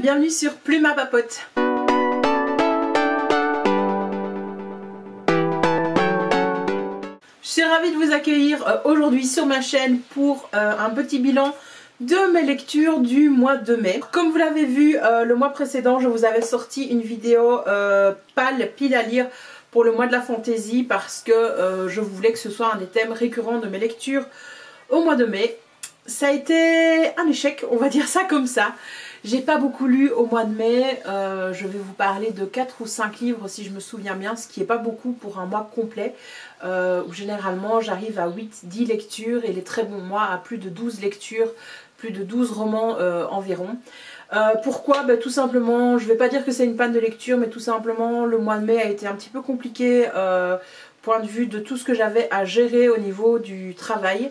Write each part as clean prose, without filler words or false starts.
bienvenue sur Plume à Papote. Je suis ravie de vous accueillir aujourd'hui sur ma chaîne pour un petit bilan de mes lectures du mois de mai. Comme vous l'avez vu le mois précédent, je vous avais sorti une vidéo pile à lire pour le mois de la fantaisie parce que je voulais que ce soit un des thèmes récurrents de mes lectures au mois de mai. Ça a été un échec, on va dire ça comme ça. J'ai pas beaucoup lu au mois de mai, je vais vous parler de 4 ou 5 livres si je me souviens bien, ce qui n'est pas beaucoup pour un mois complet, où généralement j'arrive à 8-10 lectures et les très bons mois à plus de 12 lectures, plus de 12 romans environ. Pourquoi? Tout simplement, je ne vais pas dire que c'est une panne de lecture, mais tout simplement le mois de mai a été un petit peu compliqué, point de vue de tout ce que j'avais à gérer au niveau du travail.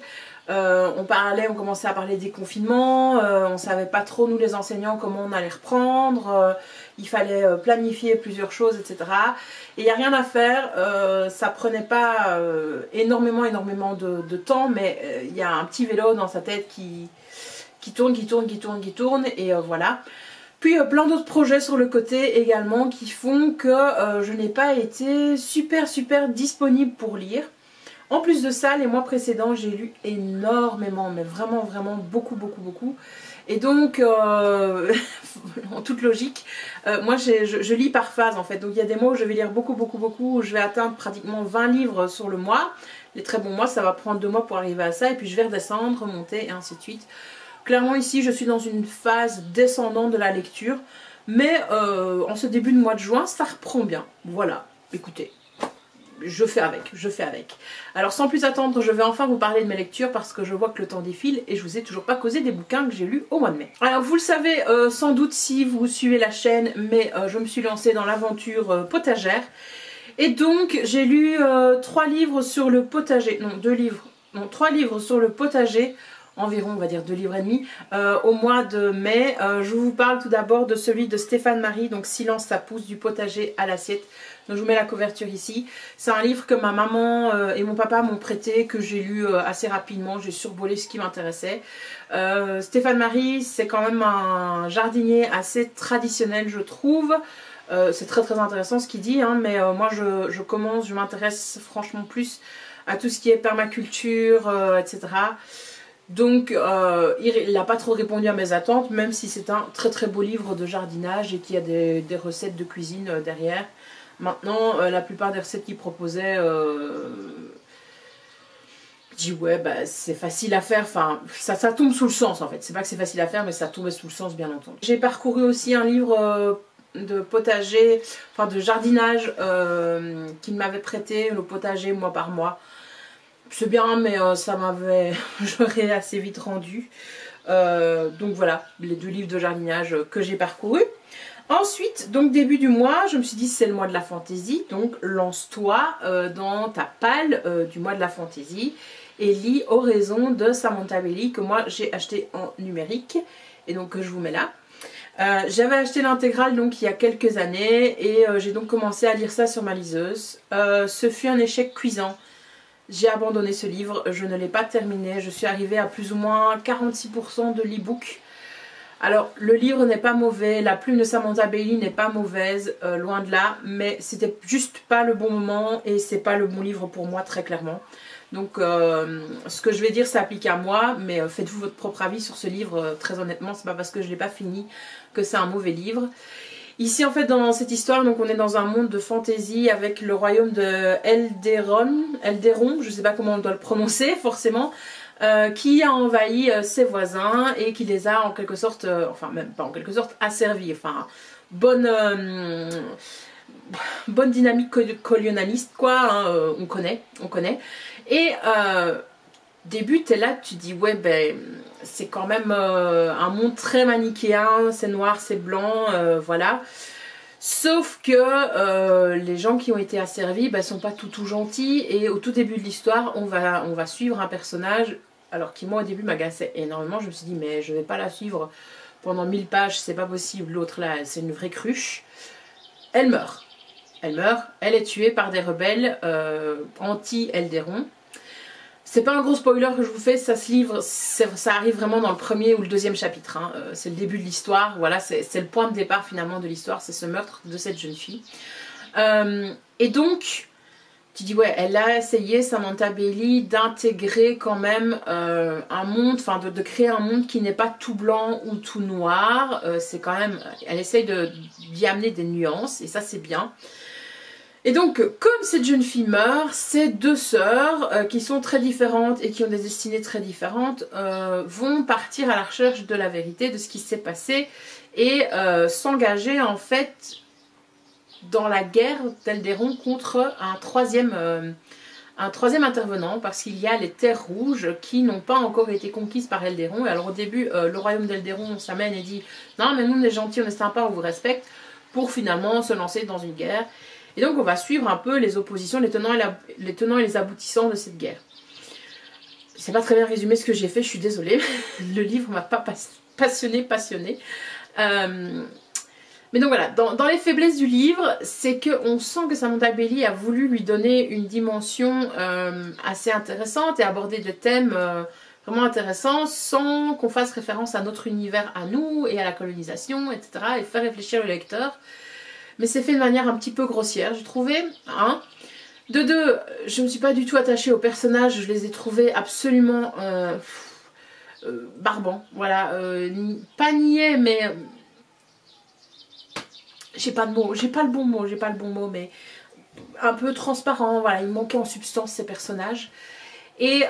On commençait à parler des confinements, on ne savait pas trop nous les enseignants comment on allait reprendre, il fallait planifier plusieurs choses, etc. Et il n'y a rien à faire, ça prenait pas énormément de temps, mais il y a un petit vélo dans sa tête qui tourne et voilà. Puis plein d'autres projets sur le côté également qui font que je n'ai pas été super disponible pour lire. En plus de ça, les mois précédents, j'ai lu énormément, mais vraiment beaucoup. Et donc, en toute logique, moi je lis par phase en fait. Donc il y a des mois où je vais lire beaucoup, où je vais atteindre pratiquement 20 livres sur le mois. Les très bons mois, ça va prendre 2 mois pour arriver à ça. Et puis je vais redescendre, remonter et ainsi de suite. Clairement ici, je suis dans une phase descendante de la lecture. Mais en ce début de mois de juin, ça reprend bien. Voilà, écoutez. Je fais avec. Alors sans plus attendre, je vais enfin vous parler de mes lectures parce que je vois que le temps défile et je vous ai toujours pas causé des bouquins que j'ai lus au mois de mai. Alors vous le savez sans doute si vous suivez la chaîne, mais je me suis lancée dans l'aventure potagère. Et donc j'ai lu 3 livres sur le potager, non 3 livres sur le potager, environ on va dire 2 livres et demi, au mois de mai. Je vous parle tout d'abord de celui de Stéphane Marie, donc Silence ça pousse du potager à l'assiette. Donc je vous mets la couverture ici. C'est un livre que ma maman et mon papa m'ont prêté, que j'ai lu assez rapidement. J'ai survolé ce qui m'intéressait. Stéphane Marie, c'est quand même un jardinier assez traditionnel, je trouve. C'est très intéressant ce qu'il dit, hein, mais moi je m'intéresse franchement plus à tout ce qui est permaculture, etc. Donc il n'a pas trop répondu à mes attentes, même si c'est un très beau livre de jardinage et qu'il y a des recettes de cuisine derrière. Maintenant, la plupart des recettes qu'il proposait, je dis ouais, c'est facile à faire, enfin, ça tombe sous le sens en fait. C'est pas que c'est facile à faire, mais ça tombait sous le sens bien entendu. J'ai parcouru aussi un livre de potager, enfin de jardinage, qu'il m'avait prêté, le potager mois par mois. C'est bien, mais j'aurais assez vite rendu. Donc voilà, les 2 livres de jardinage que j'ai parcourus. Ensuite, donc début du mois, je me suis dit c'est le mois de la fantaisie, donc lance-toi dans ta palle du mois de la fantaisie et lis Oraison de Samantha Bailey que moi j'ai acheté en numérique et donc que je vous mets là. J'avais acheté l'intégrale donc il y a quelques années et j'ai donc commencé à lire ça sur ma liseuse. Ce fut un échec cuisant. J'ai abandonné ce livre, je ne l'ai pas terminé, je suis arrivée à plus ou moins 46% de l'e-book. Alors le livre n'est pas mauvais, la plume de Samantha Bailey n'est pas mauvaise, loin de là, mais c'était juste pas le bon moment et c'est pas le bon livre pour moi très clairement. Donc ce que je vais dire s'applique à moi, mais faites-vous votre propre avis sur ce livre, très honnêtement c'est pas parce que je l'ai pas fini que c'est un mauvais livre. Ici en fait dans cette histoire donc on est dans un monde de fantaisie avec le royaume de Elderon, je sais pas comment on doit le prononcer forcément. Qui a envahi ses voisins et qui les a en quelque sorte, enfin même pas en quelque sorte, asservis. Enfin, bonne dynamique colonialiste quoi, hein, on connaît. Et début t'es là, tu dis ouais c'est quand même un monde très manichéen, c'est noir, c'est blanc, voilà. Sauf que les gens qui ont été asservis sont pas tout gentils et au tout début de l'histoire on va suivre un personnage alors qui moi au début m'agaçait énormément. Je me suis dit mais je vais pas la suivre pendant 1000 pages, c'est pas possible, l'autre là c'est une vraie cruche. Elle meurt, elle est tuée par des rebelles anti-Elderon. C'est pas un gros spoiler que je vous fais, ça se livre, ça arrive vraiment dans le premier ou le deuxième chapitre. Hein. C'est le début de l'histoire, voilà, c'est le point de départ finalement de l'histoire, c'est ce meurtre de cette jeune fille. Et donc, tu dis ouais, elle a essayé, Samantha Bailey, d'intégrer quand même un monde, enfin de créer un monde qui n'est pas tout blanc ou tout noir. C'est quand même, elle essaye d'y amener des nuances et ça c'est bien. Et donc, comme cette jeune fille meurt, ces deux sœurs, qui sont très différentes et qui ont des destinées très différentes, vont partir à la recherche de la vérité, de ce qui s'est passé, et s'engager en fait dans la guerre d'Elderon contre un troisième intervenant, parce qu'il y a les terres rouges qui n'ont pas encore été conquises par Elderon. Et alors au début, le royaume d'Elderon s'amène et dit « Non mais nous on est gentils, on est sympas, on vous respecte », pour finalement se lancer dans une guerre. Et donc on va suivre un peu les oppositions, les tenants et les aboutissants de cette guerre. C'est pas très bien résumé ce que j'ai fait, je suis désolée. Le livre m'a pas passionné. Mais donc voilà, dans les faiblesses du livre, c'est qu'on sent que Samantha Bailey a voulu lui donner une dimension assez intéressante et aborder des thèmes vraiment intéressants sans qu'on fasse référence à notre univers à nous et à la colonisation, etc. et faire réfléchir le lecteur. Mais c'est fait de manière un petit peu grossière, j'ai trouvé. Hein. De deux, je ne me suis pas du tout attachée aux personnages, je les ai trouvés absolument barbants. Voilà, pas niais, mais j'ai pas le bon mot, mais un peu transparent. Voilà, il manquait en substance ces personnages. Et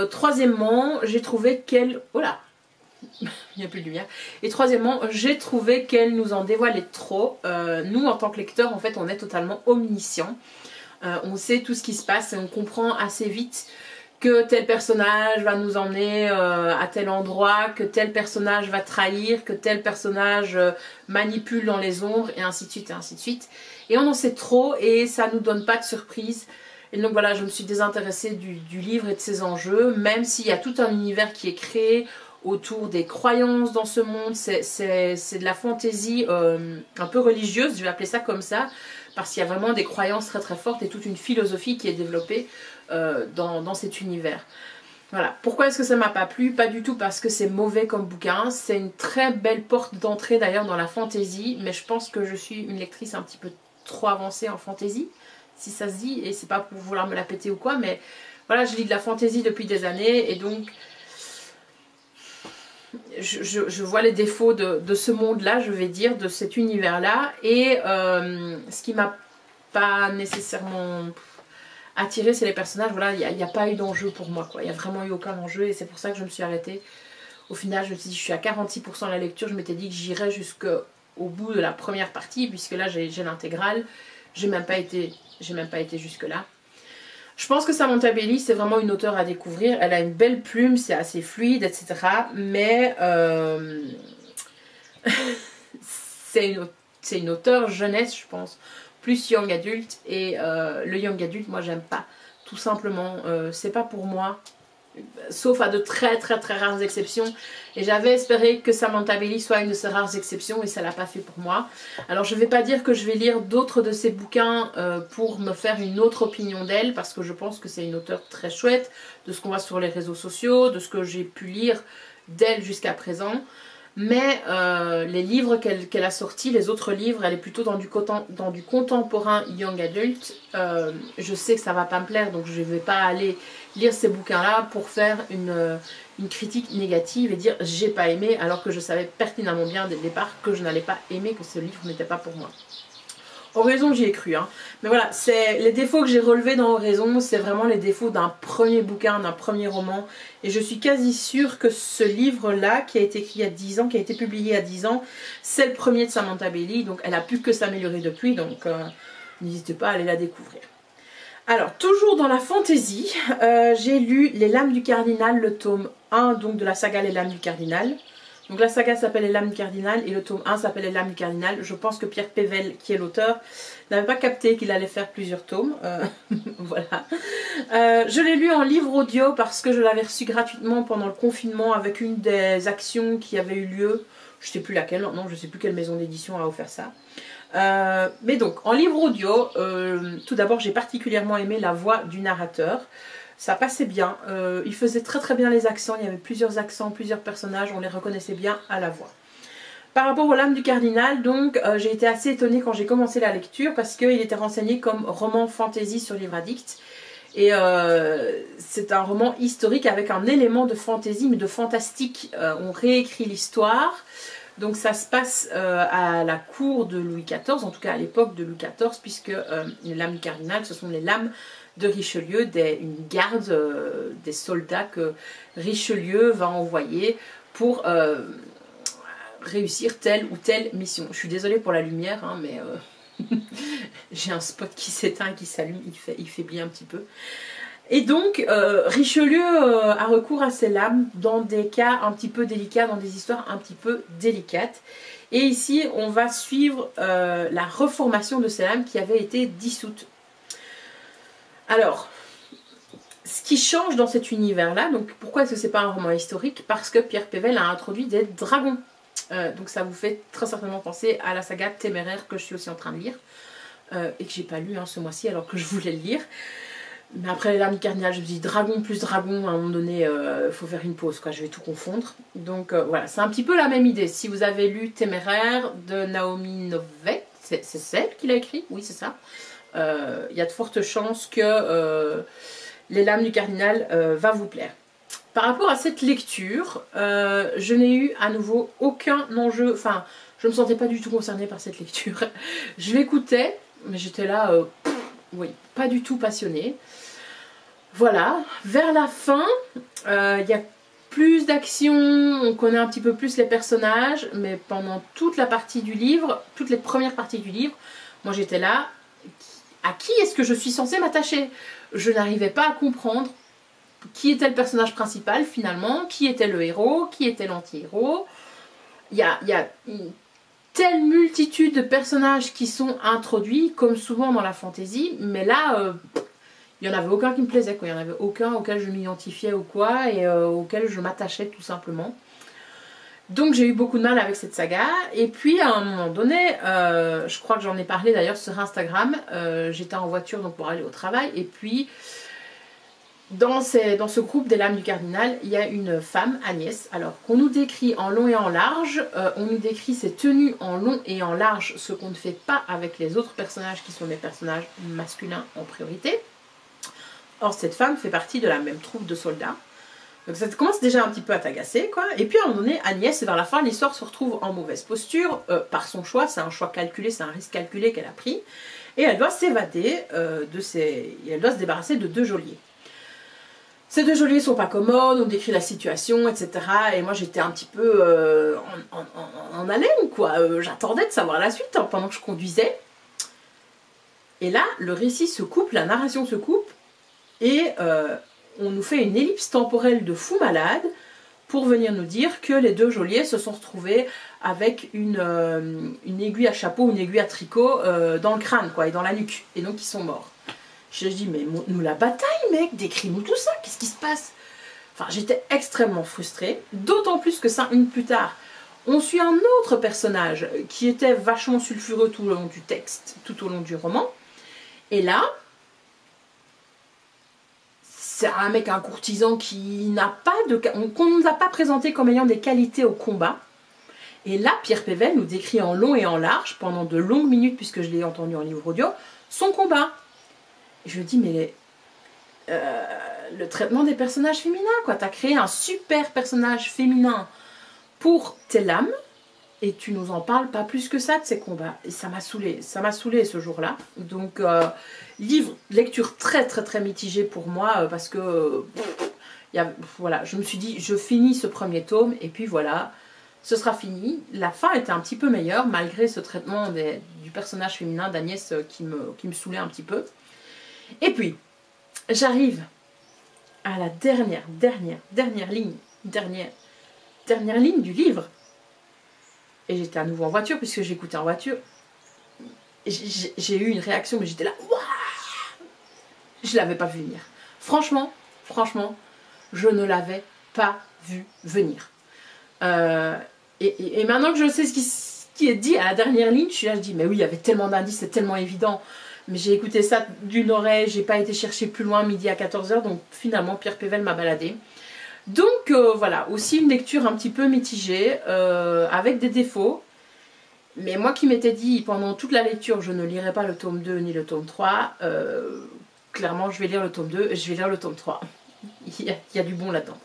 troisièmement, j'ai trouvé qu'elle... Oh là, il n'y a plus de lumière. Et troisièmement, j'ai trouvé qu'elle nous en dévoilait trop. Nous, en tant que lecteurs, en fait, on est totalement omniscient. On sait tout ce qui se passe et on comprend assez vite que tel personnage va nous emmener à tel endroit, que tel personnage va trahir, que tel personnage manipule dans les ombres, et ainsi de suite, et ainsi de suite. Et on en sait trop et ça nous donne pas de surprise. Et donc voilà, je me suis désintéressée du livre et de ses enjeux, même s'il y a tout un univers qui est créé autour des croyances dans ce monde. C'est de la fantaisie un peu religieuse, je vais appeler ça comme ça, parce qu'il y a vraiment des croyances très très fortes et toute une philosophie qui est développée dans cet univers. Voilà. Pourquoi est-ce que ça m'a pas plu? Pas du tout parce que c'est mauvais comme bouquin, c'est une très belle porte d'entrée d'ailleurs dans la fantaisie, mais je pense que je suis une lectrice un petit peu trop avancée en fantaisie, si ça se dit, et c'est pas pour vouloir me la péter ou quoi, mais voilà, je lis de la fantaisie depuis des années, et donc je vois les défauts de ce monde-là, je vais dire, de cet univers-là, et ce qui m'a pas nécessairement attiré, c'est les personnages. Voilà, il n'y a pas eu d'enjeu pour moi, quoi. Il n'y a vraiment eu aucun enjeu, et c'est pour ça que je me suis arrêtée. Au final, je me suis dit, je suis à 46% de la lecture, je m'étais dit que j'irais jusqu'au bout de la première partie, puisque là j'ai l'intégrale, j'ai même pas été jusque là. Je pense que Samantha Bailey, c'est vraiment une auteure à découvrir. Elle a une belle plume, c'est assez fluide, etc. Mais c'est une auteure jeunesse, je pense, plus young adulte. Et le young adulte, moi, j'aime pas. Tout simplement, c'est pas pour moi. Sauf à de très très très rares exceptions, et j'avais espéré que Samantha Bailey soit une de ces rares exceptions, et ça l'a pas fait pour moi. Alors je vais pas dire que je vais lire d'autres de ses bouquins pour me faire une autre opinion d'elle, parce que je pense que c'est une auteure très chouette, de ce qu'on voit sur les réseaux sociaux, de ce que j'ai pu lire d'elle jusqu'à présent. Mais les livres qu'elle a sortis, les autres livres, elle est plutôt dans du contemporain young adult. Je sais que ça va pas me plaire, donc je vais pas aller lire ces bouquins-là pour faire une critique négative et dire j'ai pas aimé, alors que je savais pertinemment bien dès le départ que je n'allais pas aimer, que ce livre n'était pas pour moi. Oraison, j'y ai cru, hein. Mais voilà, c'est les défauts que j'ai relevés dans Oraison, c'est vraiment les défauts d'un premier bouquin, d'un premier roman. Et je suis quasi sûre que ce livre-là, qui a été écrit il y a 10 ans, qui a été publié il y a 10 ans, c'est le premier de Samantha Bailey. Donc elle a pu que s'améliorer depuis, donc n'hésitez pas à aller la découvrir. Alors, toujours dans la fantaisie, j'ai lu Les Lames du Cardinal, le tome 1 donc de la saga Les Lames du Cardinal. Donc la saga s'appelle Les Lames du Cardinal et le tome 1 s'appelle Les Lames du Cardinal. Je pense que Pierre Pével, qui est l'auteur, n'avait pas capté qu'il allait faire plusieurs tomes. Voilà. Je l'ai lu en livre audio parce que je l'avais reçu gratuitement pendant le confinement avec une des actions qui avait eu lieu. Je ne sais plus laquelle, non, je ne sais plus quelle maison d'édition a offert ça. Mais donc, en livre audio, tout d'abord, j'ai particulièrement aimé la voix du narrateur. Ça passait bien, il faisait très très bien les accents, il y avait plusieurs accents, plusieurs personnages, on les reconnaissait bien à la voix. Par rapport aux Lames du Cardinal, donc j'ai été assez étonnée quand j'ai commencé la lecture parce qu'il était renseigné comme roman fantasy sur Livre Addict. Et c'est un roman historique avec un élément de fantasy mais de fantastique. On réécrit l'histoire. Donc ça se passe à la cour de Louis XIV, en tout cas à l'époque de Louis XIV, puisque les Lames du Cardinal, ce sont les lames de Richelieu, une garde des soldats que Richelieu va envoyer pour réussir telle ou telle mission. Je suis désolée pour la lumière, hein, mais j'ai un spot qui s'éteint et qui s'allume, il faiblit un petit peu. Et donc, Richelieu a recours à ces lames dans des cas un petit peu délicats, dans des histoires un petit peu délicates. Et ici, on va suivre la reformation de ces lames qui avait été dissoute. Alors, ce qui change dans cet univers-là, donc pourquoi est-ce que c'est pas un roman historique? Parce que Pierre Pével a introduit des dragons. Donc ça vous fait très certainement penser à la saga Téméraire que je suis aussi en train de lire. Et que j'ai pas lu hein, ce mois-ci alors que je voulais le lire. Mais après les Lames du Cardinal, je me dis dragon plus dragon, à un moment donné, faut faire une pause, quoi, je vais tout confondre. Donc voilà, c'est un petit peu la même idée. Si vous avez lu Téméraire de Naomi Novek, c'est celle qui l'a écrit, oui c'est ça. Il y a de fortes chances que les Lames du Cardinal va vous plaire. Par rapport à cette lecture, je n'ai eu à nouveau aucun enjeu, enfin je ne me sentais pas du tout concernée par cette lecture. Je l'écoutais, mais j'étais là, oui, pas du tout passionnée. Voilà, vers la fin, il y a plus d'action, on connaît un petit peu plus les personnages, mais pendant toute la partie du livre, toutes les premières parties du livre, moi j'étais là, à qui est-ce que je suis censée m'attacher? Je n'arrivais pas à comprendre qui était le personnage principal finalement, qui était le héros, qui était l'anti-héros. Il y a une telle multitude de personnages qui sont introduits, comme souvent dans la fantasy, mais là, il n'y en avait aucun qui me plaisait, quoi. Il n'y en avait aucun auquel je m'identifiais ou quoi, et auquel je m'attachais tout simplement. Donc j'ai eu beaucoup de mal avec cette saga, et puis à un moment donné, je crois que j'en ai parlé d'ailleurs sur Instagram, j'étais en voiture donc pour aller au travail, et puis dans ce groupe des Lames du Cardinal, il y a une femme, Agnès, alors qu'on nous décrit en long et en large, on nous décrit ses tenues en long et en large, ce qu'on ne fait pas avec les autres personnages qui sont des personnages masculins en priorité. Or cette femme fait partie de la même troupe de soldats, donc ça commence déjà un petit peu à t'agacer, quoi. Et puis à un moment donné, Agnès, vers la fin, l'histoire se retrouve en mauvaise posture, par son choix, c'est un choix calculé, c'est un risque calculé qu'elle a pris, et elle doit s'évader elle doit se débarrasser de 2 geôliers. Ces 2 geôliers sont pas commodes, on décrit la situation, etc. Et moi j'étais un petit peu en haleine, quoi. J'attendais de savoir la suite hein, pendant que je conduisais. Et là, le récit se coupe, la narration se coupe, et on nous fait une ellipse temporelle de fou malade pour venir nous dire que les 2 geôliers se sont retrouvés avec une aiguille à chapeau, une aiguille à tricot dans le crâne, quoi, et dans la nuque, et donc ils sont morts. Je dis, mais nous la bataille, mec, décris-nous tout ça, qu'est-ce qui se passe? Enfin, j'étais extrêmement frustrée, d'autant plus que 5 minutes plus tard, on suit un autre personnage qui était vachement sulfureux tout au long du texte, tout au long du roman. Et là, c'est un mec, un courtisan qui n'a pas de... qu'on ne nous a pas présenté comme ayant des qualités au combat. Et là, Pierre Pével nous décrit en long et en large, pendant de longues minutes, puisque je l'ai entendu en livre audio, son combat. Je dis, mais le traitement des personnages féminins, quoi. T'as créé un super personnage féminin pour tes lames et tu nous en parles pas plus que ça de ces combats. Et ça m'a saoulée ce jour-là. Donc, lecture très très très mitigée pour moi parce que voilà, je me suis dit, je finis ce premier tome et puis voilà, ce sera fini. La fin était un petit peu meilleure malgré ce traitement du personnage féminin d'Agnès qui me saoulait un petit peu. Et puis, j'arrive à la dernière ligne du livre. Et j'étais à nouveau en voiture, puisque j'écoutais en voiture. J'ai eu une réaction, mais j'étais là, waouh! Je l'avais pas vu venir. Franchement, je ne l'avais pas vu venir. Et maintenant que je sais ce qui est dit à la dernière ligne, je suis là, je dis, mais oui, il y avait tellement d'indices, c'est tellement évident. Mais j'ai écouté ça d'une oreille, j'ai pas été chercher plus loin midi à 14 h, donc finalement Pierre Pével m'a baladé. Donc voilà, aussi une lecture un petit peu mitigée, avec des défauts. Mais moi qui m'étais dit pendant toute la lecture je ne lirai pas le tome 2 ni le tome 3, clairement je vais lire le tome 2 et je vais lire le tome 3. Il y a du bon là-dedans.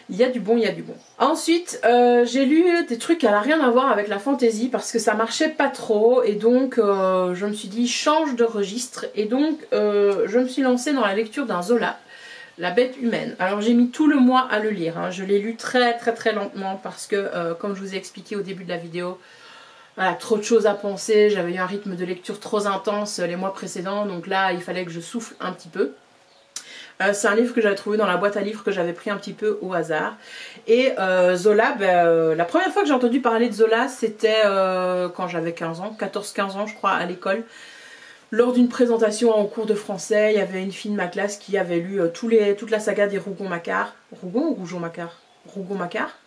Il y a du bon, il y a du bon. Ensuite, j'ai lu des trucs qui n'ont rien à voir avec la fantasy parce que ça marchait pas trop. Et donc, je me suis dit, change de registre. Et donc, je me suis lancée dans la lecture d'un Zola, La Bête Humaine. Alors, j'ai mis tout le mois à le lire. Hein. Je l'ai lu très lentement parce que, comme je vous ai expliqué au début de la vidéo, voilà, trop de choses à penser. J'avais eu un rythme de lecture trop intense les mois précédents. Donc là, il fallait que je souffle un petit peu. C'est un livre que j'avais trouvé dans la boîte à livres que j'avais pris un petit peu au hasard. Et Zola, la première fois que j'ai entendu parler de Zola, c'était quand j'avais 15 ans, 14-15 ans je crois, à l'école. Lors d'une présentation en cours de français, il y avait une fille de ma classe qui avait lu toute la saga des Rougon-Macquart. Rougon ou Rougon-Macquart? Rougon-Macquart.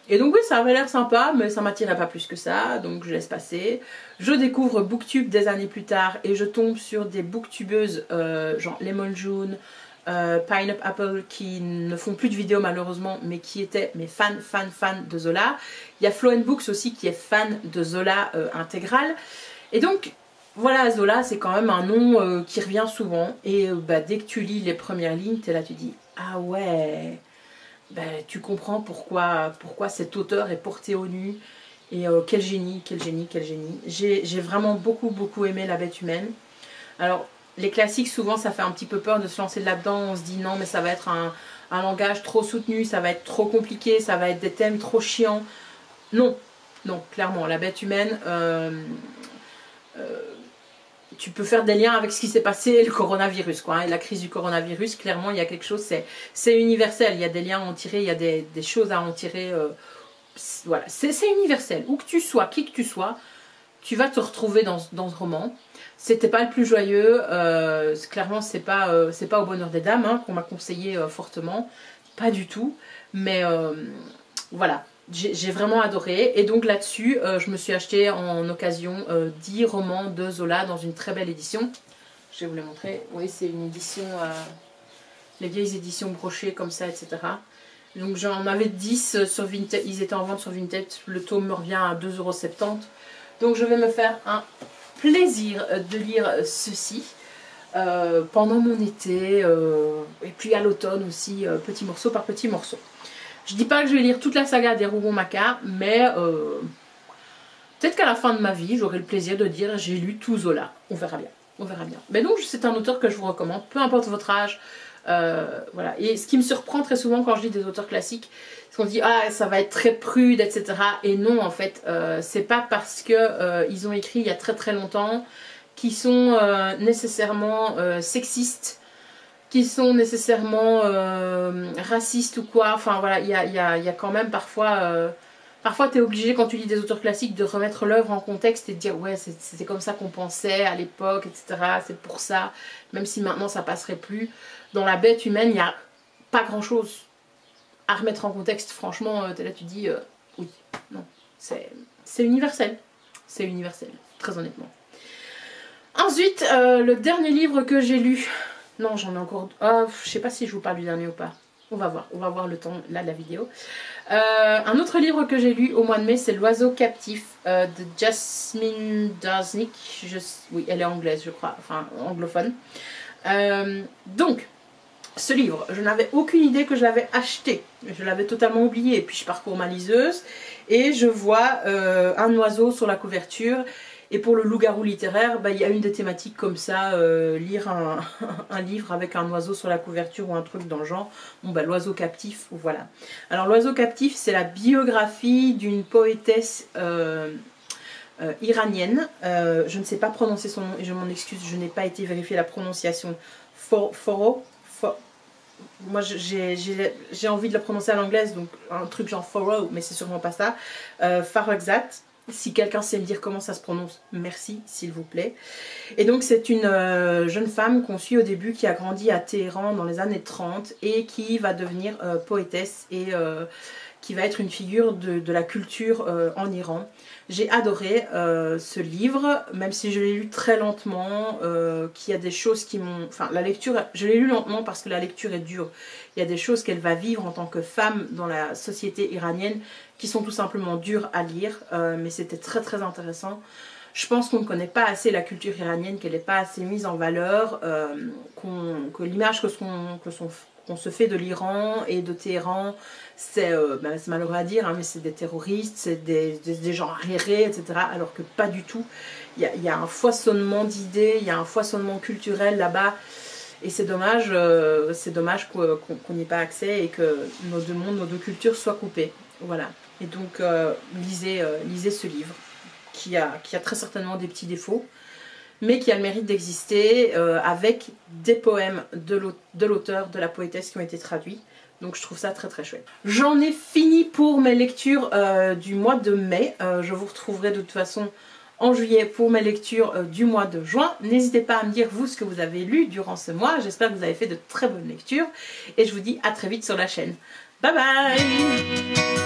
Et donc oui, ça avait l'air sympa, mais ça m'attirait pas plus que ça, donc je laisse passer. Je découvre Booktube des années plus tard et je tombe sur des booktubeuses genre Lemon June, Pineapple Apple qui ne font plus de vidéos malheureusement, mais qui étaient mes fans de Zola. Il y a Flo Books aussi qui est fan de Zola intégral. Et donc voilà, Zola c'est quand même un nom qui revient souvent. Et dès que tu lis les premières lignes, t'es là, tu dis ah ouais. Tu comprends pourquoi cet auteur est porté au nu. Et quel génie, quel génie, quel génie. J'ai vraiment beaucoup aimé La Bête Humaine. Alors, les classiques, souvent, ça fait un petit peu peur de se lancer là-dedans. On se dit non, mais ça va être un langage trop soutenu, ça va être trop compliqué, ça va être des thèmes trop chiants. Non, non, clairement, La Bête Humaine... tu peux faire des liens avec ce qui s'est passé, le coronavirus, quoi, hein, et la crise du coronavirus. Clairement, il y a quelque chose, c'est universel. Il y a des liens à en tirer, il y a des choses à en tirer. Voilà, c'est universel. Où que tu sois, qui que tu sois, tu vas te retrouver dans ce roman. C'était pas le plus joyeux. Clairement, c'est pas au bonheur des dames hein, qu'on m'a conseillé fortement. Pas du tout. Mais voilà. J'ai vraiment adoré et donc là-dessus je me suis acheté en occasion 10 romans de Zola dans une très belle édition. Je vais vous les montrer. Oui, c'est une édition, les vieilles éditions brochées comme ça, etc. Donc j'en avais 10 sur Vinted, ils étaient en vente sur Vinted, le tome me revient à 2,70 €. Donc je vais me faire un plaisir de lire ceci pendant mon été et puis à l'automne aussi, petit morceau par petit morceau. Je dis pas que je vais lire toute la saga des Rougon-Macquart, mais peut-être qu'à la fin de ma vie, j'aurai le plaisir de dire j'ai lu tout Zola. On verra bien, on verra bien. Mais donc c'est un auteur que je vous recommande, peu importe votre âge. Voilà. Et ce qui me surprend très souvent quand je lis des auteurs classiques, c'est qu'on dit ah ça va être très prude, etc. Et non en fait, c'est pas parce que ils ont écrit il y a très longtemps qu'ils sont nécessairement sexistes, qui sont nécessairement racistes ou quoi. Enfin voilà, il y a quand même parfois... parfois tu es obligé quand tu lis des auteurs classiques de remettre l'œuvre en contexte et de dire ouais c'était comme ça qu'on pensait à l'époque, etc. C'est pour ça, même si maintenant ça passerait plus. Dans La Bête Humaine, il n'y a pas grand chose à remettre en contexte. Franchement, t'es là tu dis oui, non, c'est universel. C'est universel, très honnêtement. Ensuite, le dernier livre que j'ai lu... Non, j'en ai encore... je sais pas si je vous parle du dernier ou pas. On va voir le temps là de la vidéo. Un autre livre que j'ai lu au mois de mai, c'est L'Oiseau Captif de Jasmine Darznik. Oui, elle est anglaise, je crois, enfin anglophone. Donc, ce livre, je n'avais aucune idée que je l'avais acheté. Je l'avais totalement oublié. Et puis je parcours ma liseuse et je vois un oiseau sur la couverture. Et pour le loup-garou littéraire, il y a une des thématiques comme ça, lire un livre avec un oiseau sur la couverture ou un truc dans le genre. Bon l'oiseau captif, voilà. Alors l'oiseau captif, c'est la biographie d'une poétesse iranienne. Je ne sais pas prononcer son nom et je m'en excuse, je n'ai pas été vérifier la prononciation. Moi j'ai envie de la prononcer à l'anglaise, donc un truc genre Foro, mais c'est sûrement pas ça. Farrokhzad. Si quelqu'un sait me dire comment ça se prononce, merci s'il vous plaît. Et donc c'est une jeune femme qu'on suit au début qui a grandi à Téhéran dans les années 30 et qui va devenir poétesse et qui va être une figure de la culture en Iran. J'ai adoré ce livre, même si je l'ai lu très lentement, qu'il y a des choses qui m'ont... Enfin, la lecture, je l'ai lu lentement parce que la lecture est dure. Il y a des choses qu'elle va vivre en tant que femme dans la société iranienne qui sont tout simplement dures à lire, mais c'était très très intéressant. Je pense qu'on ne connaît pas assez la culture iranienne, qu'elle n'est pas assez mise en valeur, que l'image qu'on se fait de l'Iran et de Téhéran, c'est malheureux à dire, hein, mais c'est des terroristes, c'est des gens arriérés, etc. Alors que pas du tout. Il y a un foisonnement d'idées, il y a un foisonnement culturel là-bas. Et c'est dommage qu'on n'y ait pas accès et que nos deux mondes, nos deux cultures soient coupées. Voilà. Et donc, lisez ce livre qui a très certainement des petits défauts, mais qui a le mérite d'exister avec des poèmes de l'auteur, de la poétesse qui ont été traduits. Donc je trouve ça très très chouette. J'en ai fini pour mes lectures du mois de mai. Je vous retrouverai de toute façon en juillet pour mes lectures du mois de juin. N'hésitez pas à me dire vous ce que vous avez lu durant ce mois. J'espère que vous avez fait de très bonnes lectures. Et je vous dis à très vite sur la chaîne. Bye bye!